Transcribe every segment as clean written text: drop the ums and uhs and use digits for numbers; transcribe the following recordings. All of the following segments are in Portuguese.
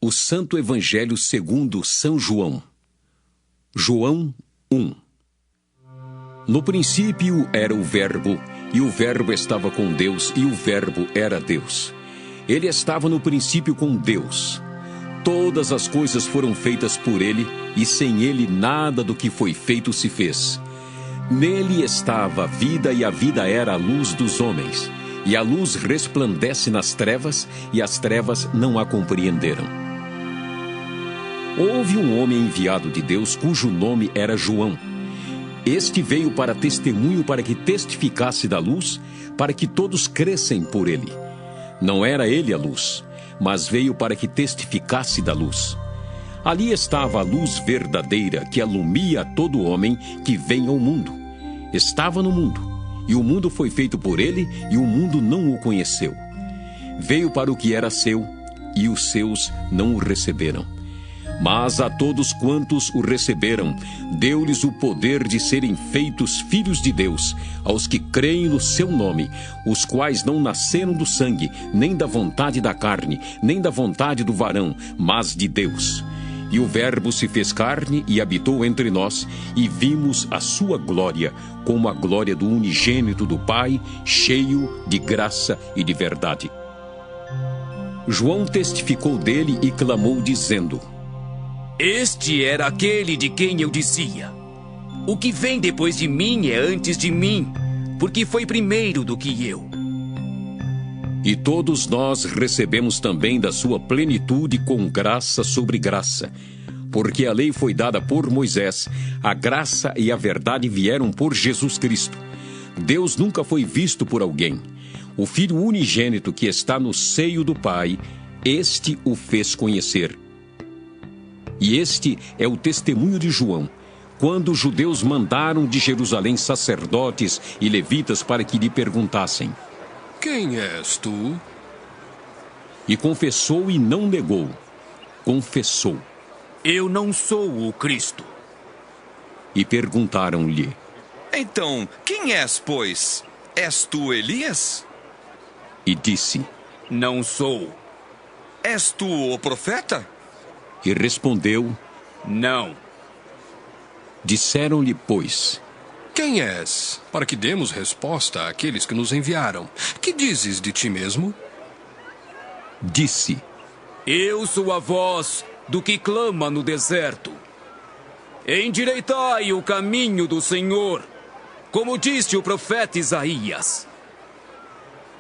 O Santo Evangelho segundo São João. João 1. No princípio era o Verbo, e o Verbo estava com Deus, e o Verbo era Deus. Ele estava no princípio com Deus. Todas as coisas foram feitas por ele, e sem ele nada do que foi feito se fez. Nele estava a vida, e a vida era a luz dos homens. E a luz resplandece nas trevas, e as trevas não a compreenderam. Houve um homem enviado de Deus, cujo nome era João. Este veio para testemunho, para que testificasse da luz, para que todos crescem por ele. Não era ele a luz, mas veio para que testificasse da luz. Ali estava a luz verdadeira, que alumia a todo homem que vem ao mundo. Estava no mundo, e o mundo foi feito por ele, e o mundo não o conheceu. Veio para o que era seu, e os seus não o receberam. Mas a todos quantos o receberam, deu-lhes o poder de serem feitos filhos de Deus, aos que creem no seu nome, os quais não nasceram do sangue, nem da vontade da carne, nem da vontade do varão, mas de Deus. E o Verbo se fez carne e habitou entre nós, e vimos a sua glória, como a glória do unigênito do Pai, cheio de graça e de verdade. João testificou dele e clamou, dizendo: Este era aquele de quem eu dizia: o que vem depois de mim é antes de mim, porque foi primeiro do que eu. E todos nós recebemos também da sua plenitude com graça sobre graça. Porque a lei foi dada por Moisés, a graça e a verdade vieram por Jesus Cristo. Deus nunca foi visto por alguém. O Filho unigênito que está no seio do Pai, este o fez conhecer. E este é o testemunho de João, quando os judeus mandaram de Jerusalém sacerdotes e levitas para que lhe perguntassem: Quem és tu? E confessou e não negou. Confessou. Eu não sou o Cristo. E perguntaram-lhe: Então, quem és, pois? És tu Elias? E disse: Não sou. És tu o profeta? E respondeu: Não. Disseram-lhe, pois: Quem és? Para que demos resposta àqueles que nos enviaram. Que dizes de ti mesmo? Disse: Eu sou a voz do que clama no deserto. Endireitai o caminho do Senhor, como disse o profeta Isaías.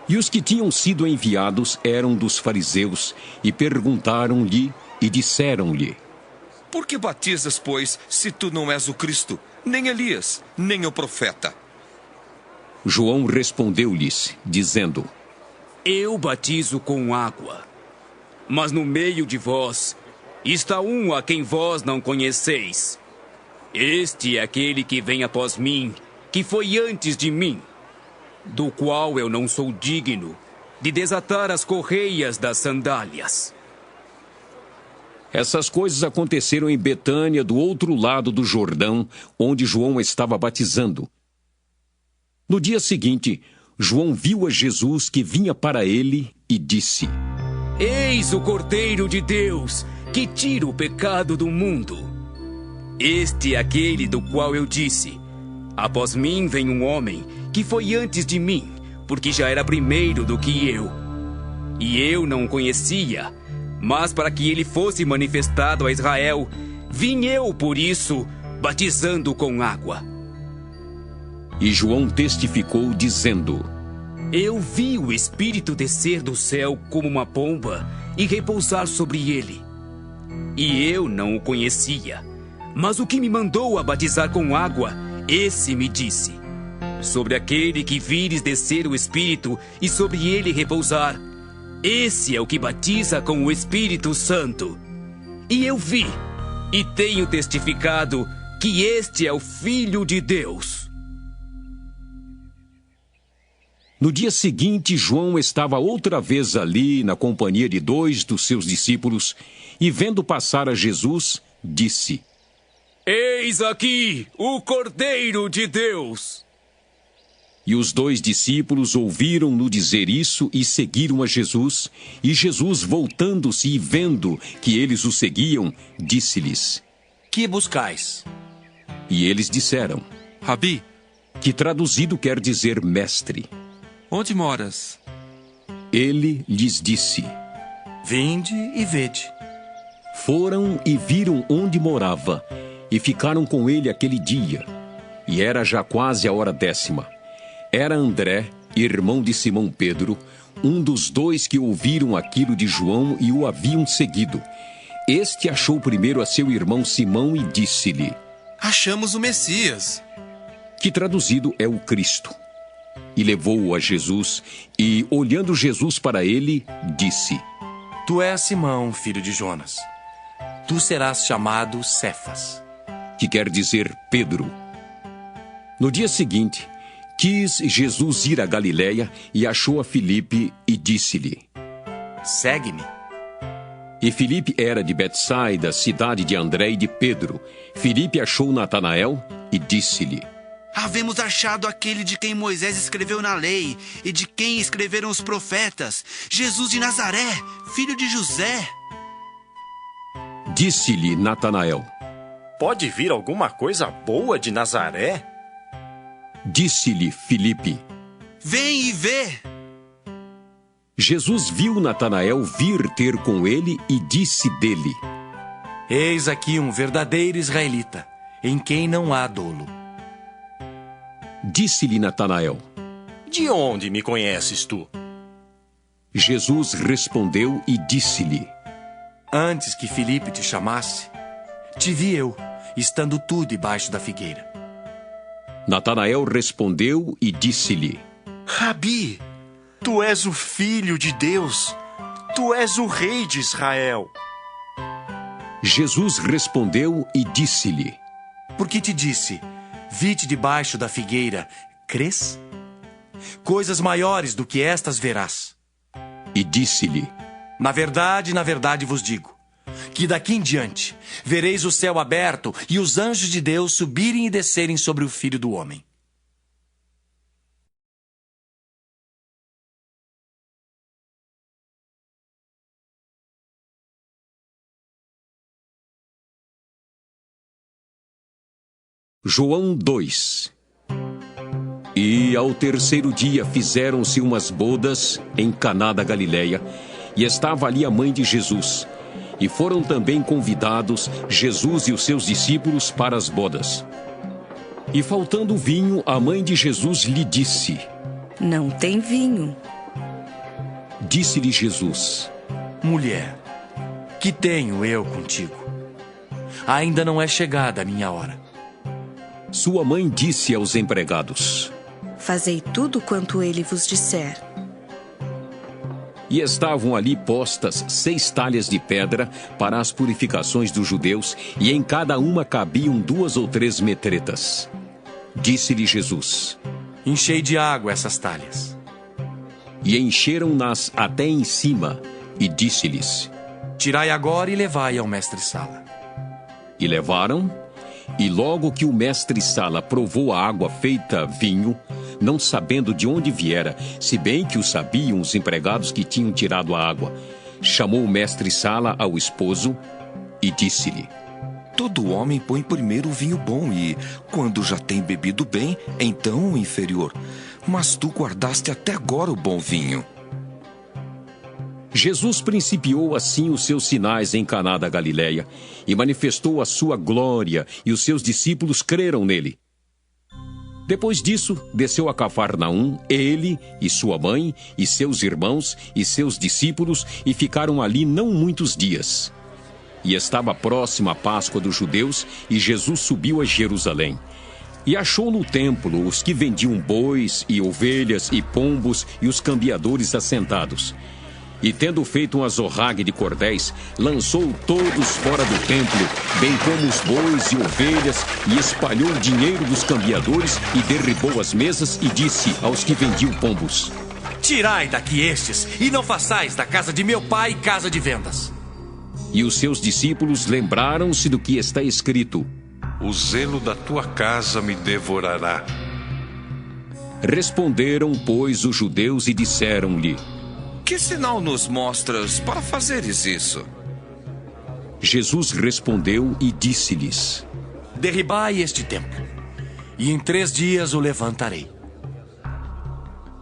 E os que tinham sido enviados eram dos fariseus, e perguntaram-lhe e disseram-lhe: Por que batizas, pois, se tu não és o Cristo, nem Elias, nem o profeta? João respondeu-lhes, dizendo: Eu batizo com água, mas no meio de vós está um a quem vós não conheceis. Este é aquele que vem após mim, que foi antes de mim, do qual eu não sou digno de desatar as correias das sandálias. Essas coisas aconteceram em Betânia, do outro lado do Jordão, onde João estava batizando. No dia seguinte, João viu a Jesus que vinha para ele e disse: Eis o Cordeiro de Deus, que tira o pecado do mundo. Este é aquele do qual eu disse: após mim vem um homem que foi antes de mim, porque já era primeiro do que eu. E eu não o conhecia, mas para que ele fosse manifestado a Israel, vim eu por isso, batizando com água. E João testificou, dizendo: Eu vi o Espírito descer do céu como uma pomba e repousar sobre ele. E eu não o conhecia, mas o que me mandou a batizar com água, esse me disse: sobre aquele que vires descer o Espírito e sobre ele repousar, esse é o que batiza com o Espírito Santo. E eu vi, e tenho testificado, que este é o Filho de Deus. No dia seguinte, João estava outra vez ali, na companhia de 2 dos seus discípulos, e vendo passar a Jesus, disse: Eis aqui o Cordeiro de Deus. E os 2 discípulos ouviram-no dizer isso e seguiram a Jesus. E Jesus, voltando-se e vendo que eles o seguiam, disse-lhes: Que buscais? E eles disseram, Rabi, que traduzido quer dizer mestre. onde moras? Ele lhes disse. Vinde e vede. Foram e viram onde morava, e ficaram com ele aquele dia. E era já quase a hora 10ª. Era André, irmão de Simão Pedro, um dos 2 que ouviram aquilo de João e o haviam seguido. Este achou primeiro a seu irmão Simão e disse-lhe, Achamos o Messias. que traduzido é o Cristo. E levou-o a Jesus, e, olhando Jesus para ele, disse, Tu és Simão, filho de Jonas. Tu serás chamado Cefas. que quer dizer Pedro. No dia seguinte, quis Jesus ir a Galiléia e achou a Filipe e disse-lhe. Segue-me. E Filipe era de Betsaida, cidade de André e de Pedro. Filipe achou Natanael e disse-lhe. Havemos achado aquele de quem Moisés escreveu na lei e de quem escreveram os profetas, Jesus de Nazaré, filho de José. Disse-lhe Natanael. Pode vir alguma coisa boa de Nazaré? Disse-lhe Filipe. Vem e vê. Jesus viu Natanael vir ter com ele e disse dele. Eis aqui um verdadeiro israelita, em quem não há dolo. Disse-lhe Natanael. De onde me conheces tu? Jesus respondeu e disse-lhe. Antes que Filipe te chamasse, te vi eu, estando tu debaixo da figueira. Natanael respondeu e disse-lhe. Rabi, tu és o Filho de Deus. Tu és o Rei de Israel. Jesus respondeu e disse-lhe. Porque te disse, vi-te debaixo da figueira, crês? Coisas maiores do que estas verás. E disse-lhe. Na verdade vos digo, que daqui em diante vereis o céu aberto e os anjos de Deus subirem e descerem sobre o Filho do Homem. João 2. E ao 3º dia fizeram-se umas bodas em Caná da Galileia, e estava ali a mãe de Jesus. E foram também convidados Jesus e os seus discípulos para as bodas. E faltando vinho, a mãe de Jesus lhe disse. Não tem vinho. Disse-lhe Jesus. Mulher, que tenho eu contigo? Ainda não é chegada a minha hora. Sua mãe disse aos empregados. Fazei tudo quanto ele vos disser. E estavam ali postas 6 talhas de pedra para as purificações dos judeus, e em cada uma cabiam 2 ou 3 metretas. Disse-lhe Jesus. Enchei de água essas talhas. E encheram-nas até em cima, e disse-lhes. Tirai agora e levai ao mestre-sala. E levaram, e logo que o mestre-sala provou a água feita vinho, não sabendo de onde viera, se bem que o sabiam os empregados que tinham tirado a água, chamou o mestre-sala ao esposo e disse-lhe. Todo homem põe primeiro o vinho bom e, quando já tem bebido bem, então o inferior. Mas tu guardaste até agora o bom vinho. Jesus principiou assim os seus sinais em Caná da Galileia e manifestou a sua glória, e os seus discípulos creram nele. Depois disso, desceu a Cafarnaum, ele e sua mãe, e seus irmãos e seus discípulos, e ficaram ali não muitos dias. E estava próxima a Páscoa dos judeus, e Jesus subiu a Jerusalém. E achou no templo os que vendiam bois e ovelhas e pombos e os cambiadores assentados. E tendo feito um azorrague de cordéis, lançou todos fora do templo, bem como os bois e ovelhas, e espalhou o dinheiro dos cambiadores, e derribou as mesas, e disse aos que vendiam pombos. Tirai daqui estes, e não façais da casa de meu pai casa de vendas. E os seus discípulos lembraram-se do que está escrito. O zelo da tua casa me devorará. Responderam, pois, os judeus e disseram-lhe: Que sinal nos mostras para fazeres isso? Jesus respondeu e disse-lhes: Derribai este templo, e em 3 dias o levantarei.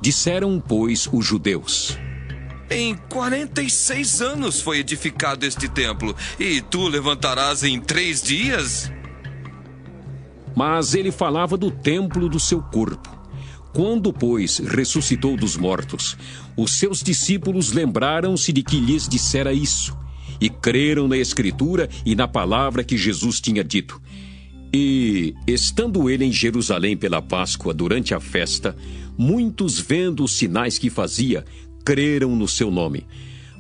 Disseram, pois, os judeus: Em 46 anos foi edificado este templo, e tu levantarás em 3 dias? Mas ele falava do templo do seu corpo. Quando, pois, ressuscitou dos mortos, os seus discípulos lembraram-se de que lhes dissera isso, e creram na Escritura e na palavra que Jesus tinha dito. E, estando ele em Jerusalém pela Páscoa durante a festa, muitos, vendo os sinais que fazia, creram no seu nome.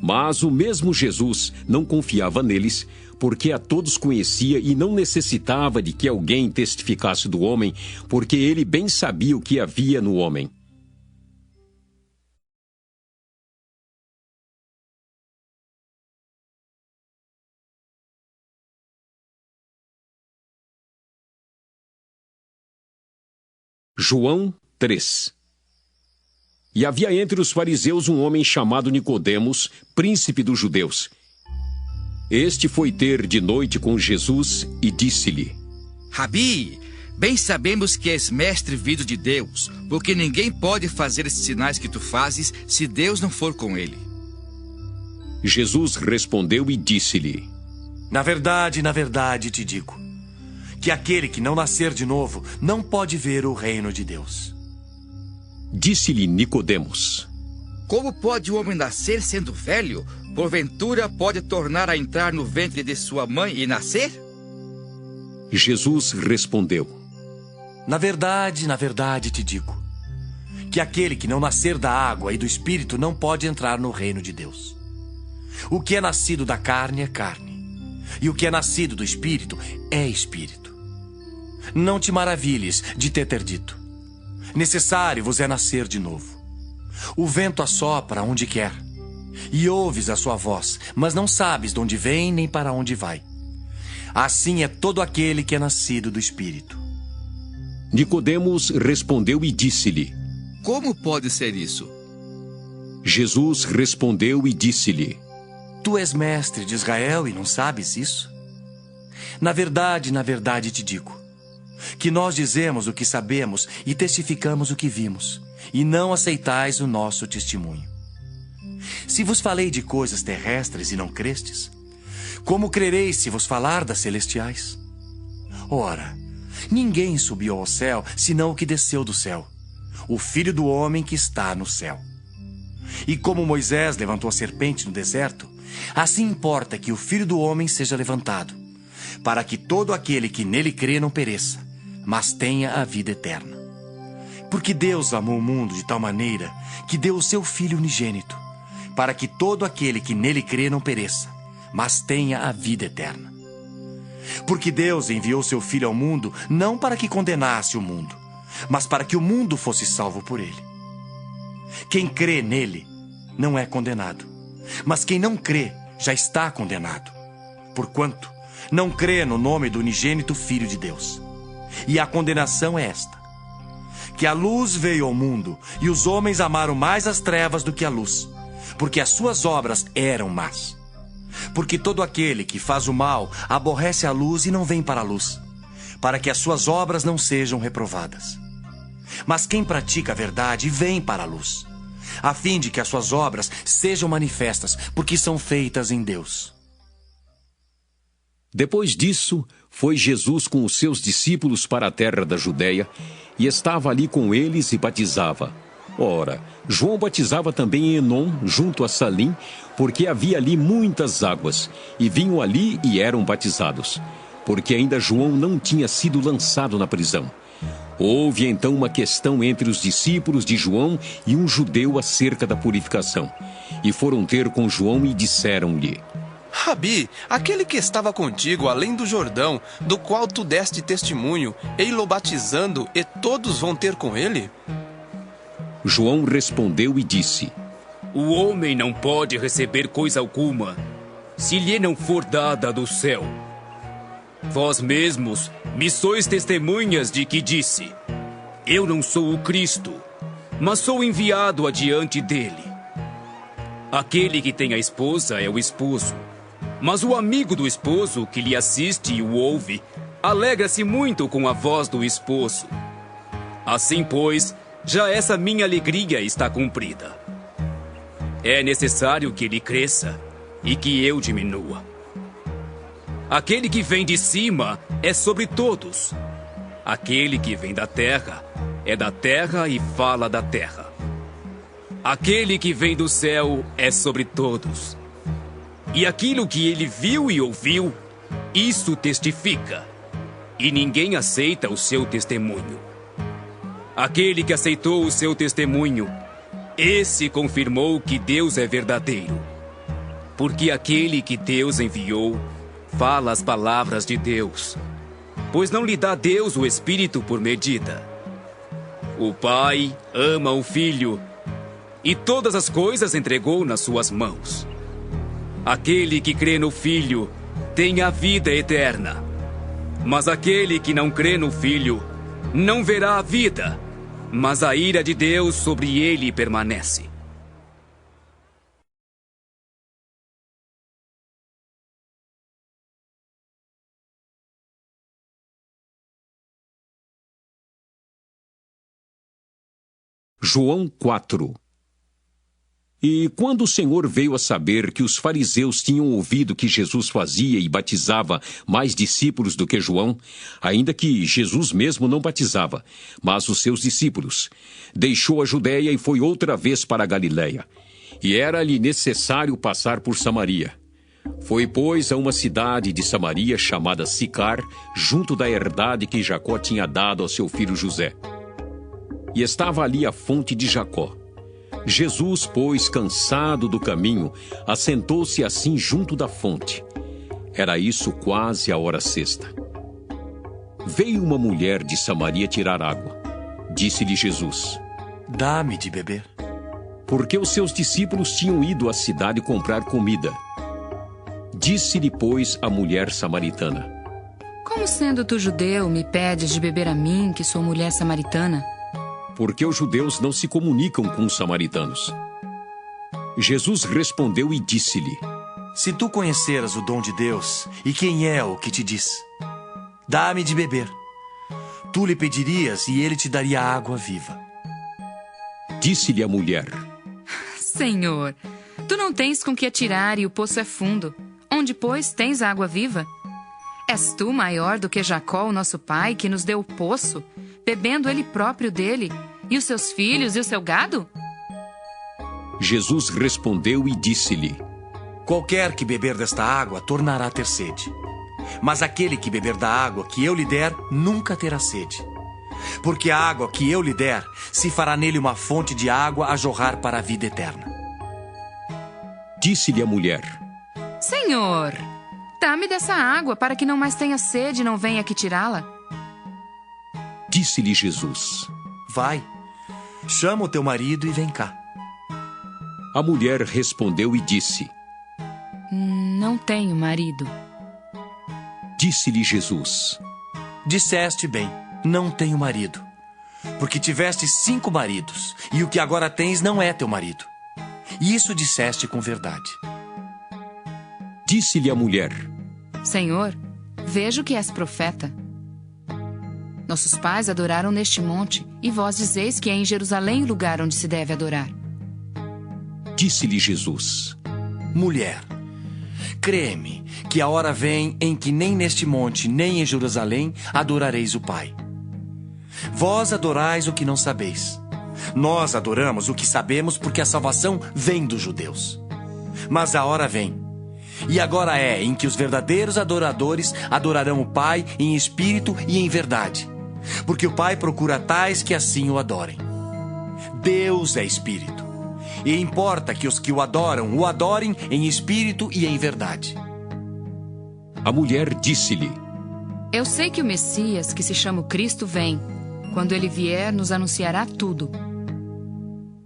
Mas o mesmo Jesus não confiava neles, porque a todos conhecia e não necessitava de que alguém testificasse do homem, porque ele bem sabia o que havia no homem. João 3. E havia entre os fariseus um homem chamado Nicodemos, príncipe dos judeus. Este foi ter de noite com Jesus e disse-lhe: Rabi, bem sabemos que és mestre vindo de Deus, porque ninguém pode fazer esses sinais que tu fazes se Deus não for com ele. Jesus respondeu e disse-lhe: Na verdade te digo, que aquele que não nascer de novo não pode ver o reino de Deus. Disse-lhe Nicodemos: Como pode o homem nascer sendo velho? Porventura pode tornar a entrar no ventre de sua mãe e nascer? Jesus respondeu: Na verdade te digo, que aquele que não nascer da água e do Espírito não pode entrar no reino de Deus. O que é nascido da carne é carne, e o que é nascido do Espírito é Espírito. Não te maravilhes de ter dito: necessário vos é nascer de novo. O vento assopra onde quer, e ouves a sua voz, mas não sabes de onde vem nem para onde vai. Assim é todo aquele que é nascido do Espírito. Nicodemos respondeu e disse-lhe: Como pode ser isso? Jesus respondeu e disse-lhe: Tu és mestre de Israel e não sabes isso? Na verdade te digo, que nós dizemos o que sabemos e testificamos o que vimos, e não aceitais o nosso testemunho. Se vos falei de coisas terrestres e não crestes, como crereis se vos falar das celestiais? Ora, ninguém subiu ao céu, senão o que desceu do céu, o Filho do Homem que está no céu. E como Moisés levantou a serpente no deserto, assim importa que o Filho do Homem seja levantado, para que todo aquele que nele crê não pereça, mas tenha a vida eterna. Porque Deus amou o mundo de tal maneira que deu o seu Filho unigênito, para que todo aquele que nele crê não pereça, mas tenha a vida eterna. Porque Deus enviou seu Filho ao mundo não para que condenasse o mundo, mas para que o mundo fosse salvo por ele. Quem crê nele não é condenado, mas quem não crê já está condenado, porquanto não crê no nome do unigênito Filho de Deus. E a condenação é esta: que a luz veio ao mundo, e os homens amaram mais as trevas do que a luz, porque as suas obras eram más. Porque todo aquele que faz o mal aborrece a luz e não vem para a luz, para que as suas obras não sejam reprovadas. Mas quem pratica a verdade vem para a luz, a fim de que as suas obras sejam manifestas, porque são feitas em Deus. Depois disso, foi Jesus com os seus discípulos para a terra da Judéia, e estava ali com eles e batizava. Ora, João batizava também em Enom, junto a Salim, porque havia ali muitas águas, e vinham ali e eram batizados, porque ainda João não tinha sido lançado na prisão. Houve então uma questão entre os discípulos de João e um judeu acerca da purificação. E foram ter com João e disseram-lhe: Rabi, aquele que estava contigo além do Jordão, do qual tu deste testemunho, ei-lo batizando, e todos vão ter com ele? João respondeu e disse: O homem não pode receber coisa alguma, se lhe não for dada do céu. Vós mesmos me sois testemunhas de que disse: Eu não sou o Cristo, mas sou enviado adiante dele. Aquele que tem a esposa é o esposo, mas o amigo do esposo que lhe assiste e o ouve, alegra-se muito com a voz do esposo. Assim, pois, já essa minha alegria está cumprida. É necessário que ele cresça e que eu diminua. Aquele que vem de cima é sobre todos. Aquele que vem da terra é da terra e fala da terra. Aquele que vem do céu é sobre todos. E aquilo que ele viu e ouviu, isso testifica. E ninguém aceita o seu testemunho. Aquele que aceitou o seu testemunho, esse confirmou que Deus é verdadeiro. Porque aquele que Deus enviou fala as palavras de Deus, pois não lhe dá Deus o Espírito por medida. O Pai ama o Filho e todas as coisas entregou nas suas mãos. Aquele que crê no Filho tem a vida eterna, mas aquele que não crê no Filho não verá a vida, mas a ira de Deus sobre ele permanece. João 4. E quando o Senhor veio a saber que os fariseus tinham ouvido que Jesus fazia e batizava mais discípulos do que João, ainda que Jesus mesmo não batizava, mas os seus discípulos, deixou a Judéia e foi outra vez para a Galiléia. E era-lhe necessário passar por Samaria. Foi, pois, a uma cidade de Samaria chamada Sicar, junto da herdade que Jacó tinha dado ao seu filho José. E estava ali a fonte de Jacó. Jesus, pois, cansado do caminho, assentou-se assim junto da fonte. Era isso quase a hora sexta. Veio uma mulher de Samaria tirar água. Disse-lhe Jesus: Dá-me de beber. Porque os seus discípulos tinham ido à cidade comprar comida. Disse-lhe, pois, a mulher samaritana: Como sendo tu judeu, me pedes de beber a mim, que sou mulher samaritana? Porque os judeus não se comunicam com os samaritanos. Jesus respondeu e disse-lhe: Se tu conheceras o dom de Deus, e quem é o que te diz: Dá-me de beber, tu lhe pedirias e ele te daria água viva. Disse-lhe a mulher: Senhor, tu não tens com que atirar e o poço é fundo. Onde, pois, tens água viva? És tu maior do que Jacó, o nosso pai, que nos deu o poço, bebendo ele próprio dele, e os seus filhos e o seu gado? Jesus respondeu e disse-lhe: Qualquer que beber desta água tornará a ter sede. Mas aquele que beber da água que eu lhe der, nunca terá sede. Porque a água que eu lhe der, se fará nele uma fonte de água a jorrar para a vida eterna. Disse-lhe a mulher: Senhor, dá-me dessa água para que não mais tenha sede e não venha aqui tirá-la. Disse-lhe Jesus: Vai, chama o teu marido e vem cá. A mulher respondeu e disse: Não tenho marido. Disse-lhe Jesus: Disseste bem, não tenho marido. Porque tiveste 5 maridos, e o que agora tens não é teu marido. E isso disseste com verdade. Disse-lhe a mulher: Senhor, vejo que és profeta. Nossos pais adoraram neste monte, e vós dizeis que é em Jerusalém o lugar onde se deve adorar. Disse-lhe Jesus: Mulher, crê-me que a hora vem em que nem neste monte, nem em Jerusalém adorareis o Pai. Vós adorais o que não sabeis. Nós adoramos o que sabemos, porque a salvação vem dos judeus. Mas a hora vem, e agora é, em que os verdadeiros adoradores adorarão o Pai em espírito e em verdade. Porque o Pai procura tais que assim o adorem. Deus é espírito, e importa que os que o adorem em espírito e em verdade. A mulher disse-lhe: Eu sei que o Messias, que se chama o Cristo, vem. Quando ele vier, nos anunciará tudo.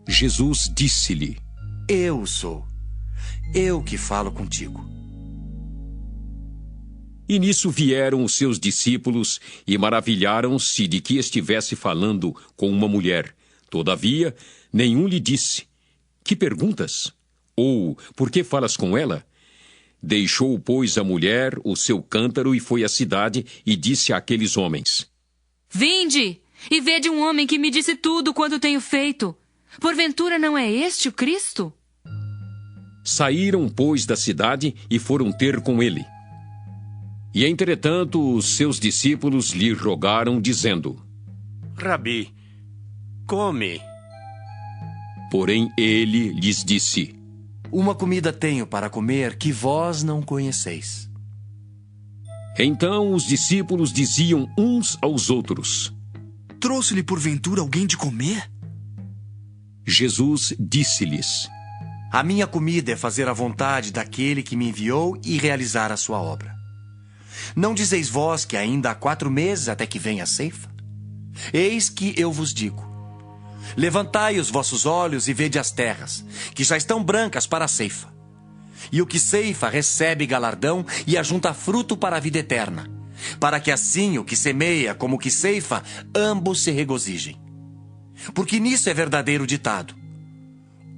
Jesus disse-lhe: Eu sou. Eu que falo contigo. E nisso vieram os seus discípulos e maravilharam-se de que estivesse falando com uma mulher, Todavia, nenhum lhe disse: que perguntas? Ou, por que falas com ela? Deixou, pois, a mulher o seu cântaro e foi à cidade e disse àqueles homens: Vinde, e vede um homem que me disse tudo quanto tenho feito. Porventura não é este o Cristo? Saíram, pois, da cidade e foram ter com ele. E, entretanto, os seus discípulos lhe rogaram, dizendo: Rabi, come. Porém ele lhes disse: Uma comida tenho para comer que vós não conheceis. Então os discípulos diziam uns aos outros: Trouxe-lhe porventura alguém de comer? Jesus disse-lhes: A minha comida é fazer a vontade daquele que me enviou e realizar a sua obra. Não dizeis vós que ainda há 4 meses até que venha a ceifa? Eis que eu vos digo: levantai os vossos olhos e vede as terras, que já estão brancas para a ceifa. E o que ceifa recebe galardão e ajunta fruto para a vida eterna, para que assim o que semeia como o que ceifa, ambos se regozijem. Porque nisso é verdadeiro ditado: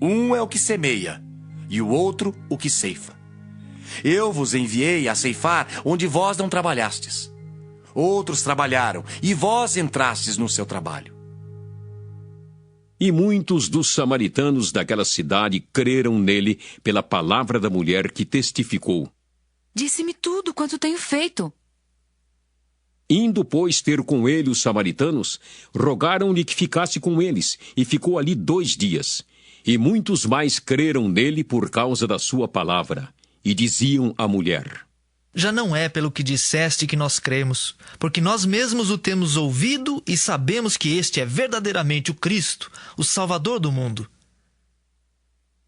um é o que semeia, e o outro o que ceifa. Eu vos enviei a ceifar onde vós não trabalhastes. Outros trabalharam, e vós entrastes no seu trabalho. E muitos dos samaritanos daquela cidade creram nele pela palavra da mulher que testificou: Disse-me tudo quanto tenho feito. Indo, pois, ter com ele os samaritanos, rogaram-lhe que ficasse com eles, e ficou ali 2 dias. E muitos mais creram nele por causa da sua palavra. E diziam à mulher: Já não é pelo que disseste que nós cremos, porque nós mesmos o temos ouvido e sabemos que este é verdadeiramente o Cristo, o Salvador do mundo.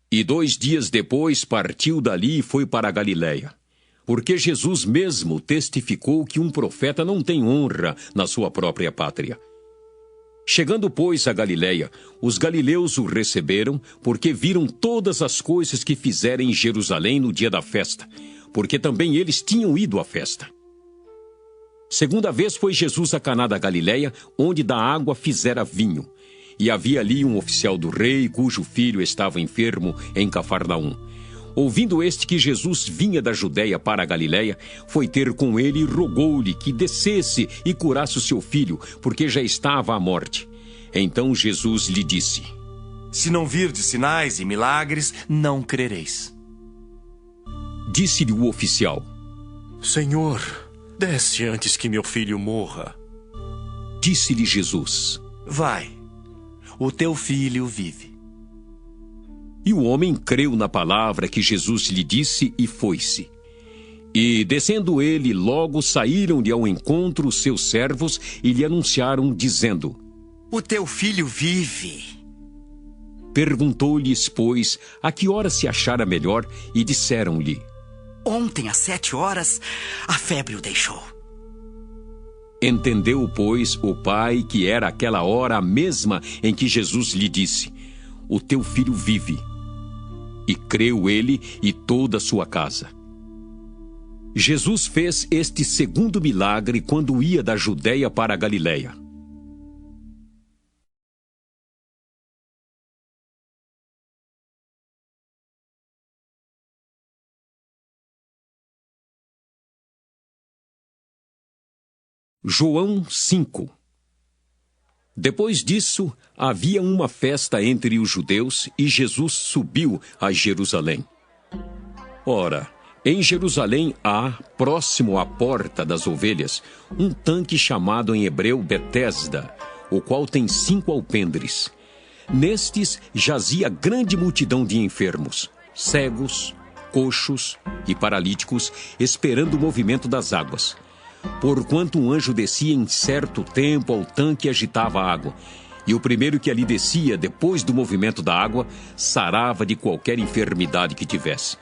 E 2 dias depois partiu dali e foi para a Galiléia, porque Jesus mesmo testificou que um profeta não tem honra na sua própria pátria. Chegando, pois, a Galiléia, os galileus o receberam, porque viram todas as coisas que fizera em Jerusalém no dia da festa, porque também eles tinham ido à festa. 2ª vez foi Jesus a Caná da Galiléia, onde da água fizera vinho. E havia ali um oficial do rei, cujo filho estava enfermo em Cafarnaum. Ouvindo este que Jesus vinha da Judéia para a Galiléia, foi ter com ele e rogou-lhe que descesse e curasse o seu filho, porque já estava à morte. Então Jesus lhe disse: Se não virdes sinais e milagres, não crereis. Disse-lhe o oficial: Senhor, desce antes que meu filho morra. Disse-lhe Jesus: Vai, o teu filho vive. E o homem creu na palavra que Jesus lhe disse e foi-se. E, descendo ele, logo saíram-lhe ao encontro os seus servos e lhe anunciaram, dizendo: O teu filho vive. Perguntou-lhes, pois, a que hora se achara melhor, e disseram-lhe: Ontem, às 7 horas, a febre o deixou. Entendeu, pois, o pai que era aquela hora a mesma em que Jesus lhe disse: O teu filho vive. E creu ele e toda a sua casa. Jesus fez este 2º milagre quando ia da Judéia para a Galiléia. João 5. Depois disso, havia uma festa entre os judeus e Jesus subiu a Jerusalém. Ora, em Jerusalém há, próximo à porta das ovelhas, um tanque chamado em hebreu Betesda, o qual tem 5 alpendres. Nestes jazia grande multidão de enfermos, cegos, coxos e paralíticos, esperando o movimento das águas. Porquanto um anjo descia em certo tempo ao tanque e agitava a água, e o primeiro que ali descia, depois do movimento da água, sarava de qualquer enfermidade que tivesse.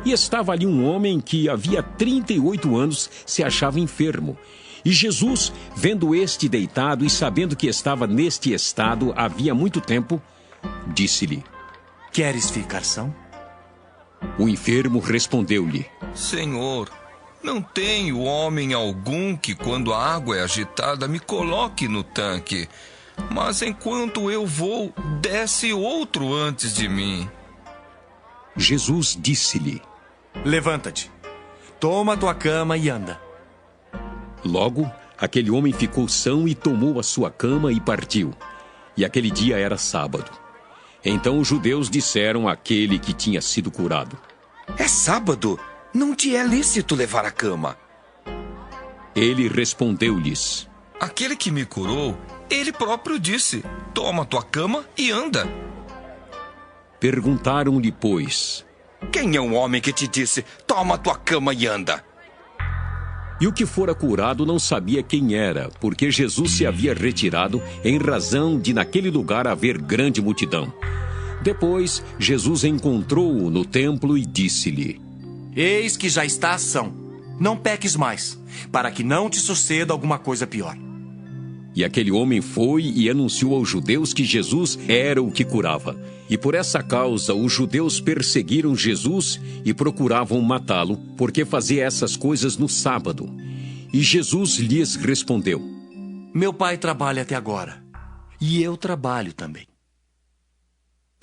E estava ali um homem que havia 38 anos se achava enfermo. E Jesus, vendo este deitado e sabendo que estava neste estado havia muito tempo, disse-lhe: Queres ficar são? O enfermo respondeu-lhe: Senhor, não tenho homem algum que, quando a água é agitada, me coloque no tanque. mas enquanto eu vou, desce outro antes de mim. Jesus disse-lhe: Levanta-te, toma tua cama e anda. Logo, aquele homem ficou são e tomou a sua cama e partiu. E aquele dia era sábado. Então os judeus disseram àquele que tinha sido curado: É sábado, não te é lícito levar a cama. Ele respondeu-lhes: Aquele que me curou, ele próprio disse: Toma tua cama e anda. Perguntaram-lhe, pois: Quem é o homem que te disse: Toma tua cama e anda? E o que fora curado não sabia quem era, porque Jesus se havia retirado em razão de naquele lugar haver grande multidão. Depois, Jesus encontrou-o no templo e disse-lhe: Eis que já estás são. Não peques mais, para que não te suceda alguma coisa pior. E aquele homem foi e anunciou aos judeus que Jesus era o que curava. E por essa causa os judeus perseguiram Jesus e procuravam matá-lo, porque fazia essas coisas no sábado. E Jesus lhes respondeu: Meu pai trabalha até agora, e eu trabalho também.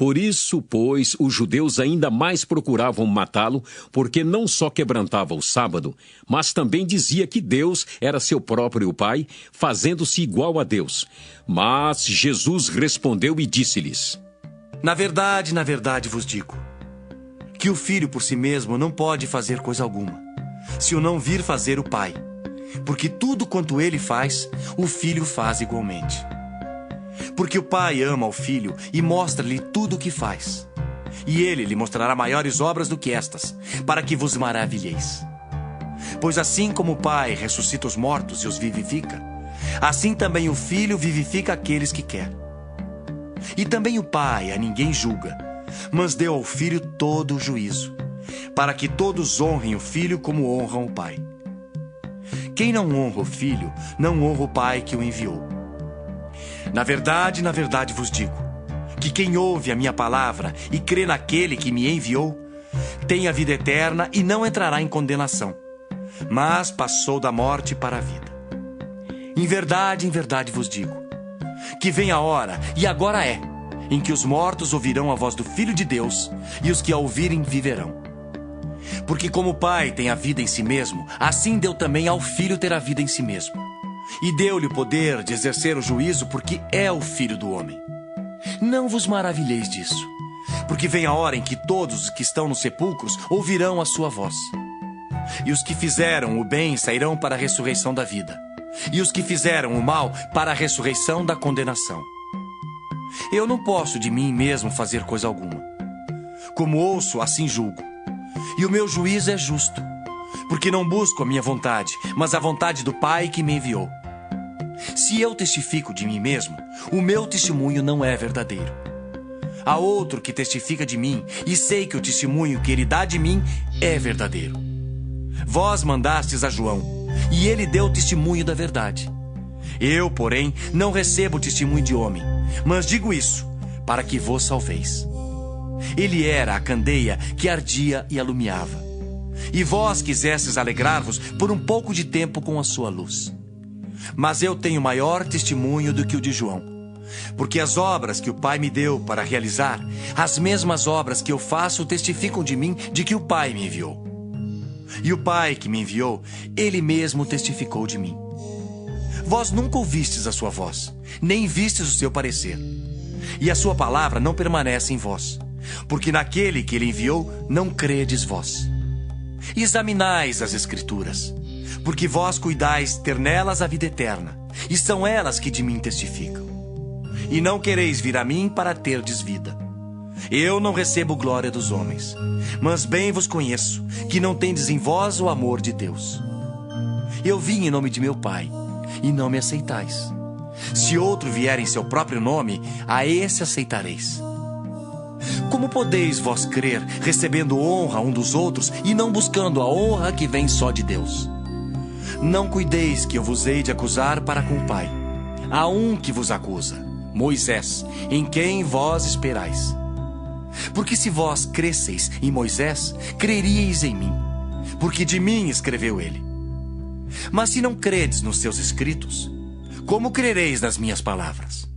Por isso, pois, os judeus ainda mais procuravam matá-lo, porque não só quebrantava o sábado, mas também dizia que Deus era seu próprio Pai, fazendo-se igual a Deus. Mas Jesus respondeu e disse-lhes: Na verdade vos digo, que o filho por si mesmo não pode fazer coisa alguma, se o não vir fazer o Pai, porque tudo quanto ele faz, o filho faz igualmente. Porque o Pai ama o Filho e mostra-lhe tudo o que faz. E ele lhe mostrará maiores obras do que estas, para que vos maravilheis. Pois assim como o Pai ressuscita os mortos e os vivifica, assim também o Filho vivifica aqueles que quer. E também o Pai a ninguém julga, mas deu ao Filho todo o juízo, para que todos honrem o Filho como honram o Pai. Quem não honra o Filho, não honra o Pai que o enviou. Na verdade vos digo, que quem ouve a minha palavra e crê naquele que me enviou, tem a vida eterna e não entrará em condenação, mas passou da morte para a vida. Em verdade vos digo, que vem a hora, e agora é, em que os mortos ouvirão a voz do Filho de Deus, e os que a ouvirem viverão. Porque como o Pai tem a vida em si mesmo, assim deu também ao Filho ter a vida em si mesmo. E deu-lhe o poder de exercer o juízo, porque é o Filho do homem. Não vos maravilheis disso, porque vem a hora em que todos os que estão nos sepulcros ouvirão a sua voz. E os que fizeram o bem sairão para a ressurreição da vida, e os que fizeram o mal para a ressurreição da condenação. Eu não posso de mim mesmo fazer coisa alguma. Como ouço, assim julgo. E o meu juízo é justo, porque não busco a minha vontade, mas a vontade do Pai que me enviou. Se eu testifico de mim mesmo, o meu testemunho não é verdadeiro. Há outro que testifica de mim, e sei que o testemunho que ele dá de mim é verdadeiro. Vós mandastes a João, e ele deu testemunho da verdade. Eu, porém, não recebo testemunho de homem, mas digo isso, para que vos salveis. Ele era a candeia que ardia e alumiava. E vós quisestes alegrar-vos por um pouco de tempo com a sua luz. Mas eu tenho maior testemunho do que o de João, porque as obras que o Pai me deu para realizar, as mesmas obras que eu faço testificam de mim de que o Pai me enviou. E o Pai que me enviou, ele mesmo testificou de mim. Vós nunca ouvistes a sua voz, nem vistes o seu parecer. E a sua palavra não permanece em vós, porque naquele que ele enviou não credes vós. Examinais as Escrituras, porque vós cuidais ter nelas a vida eterna, e são elas que de mim testificam. E não quereis vir a mim para terdes vida. Eu não recebo glória dos homens, mas bem vos conheço, que não tendes em vós o amor de Deus. Eu vim em nome de meu Pai, e não me aceitais. Se outro vier em seu próprio nome, a esse aceitareis. Como podeis vós crer, recebendo honra um dos outros e não buscando a honra que vem só de Deus? Não cuideis que eu vos hei de acusar para com o Pai. Há um que vos acusa, Moisés, em quem vós esperais. Porque se vós cresceis em Moisés, creríeis em mim, porque de mim escreveu ele. Mas se não credes nos seus escritos, como crereis nas minhas palavras?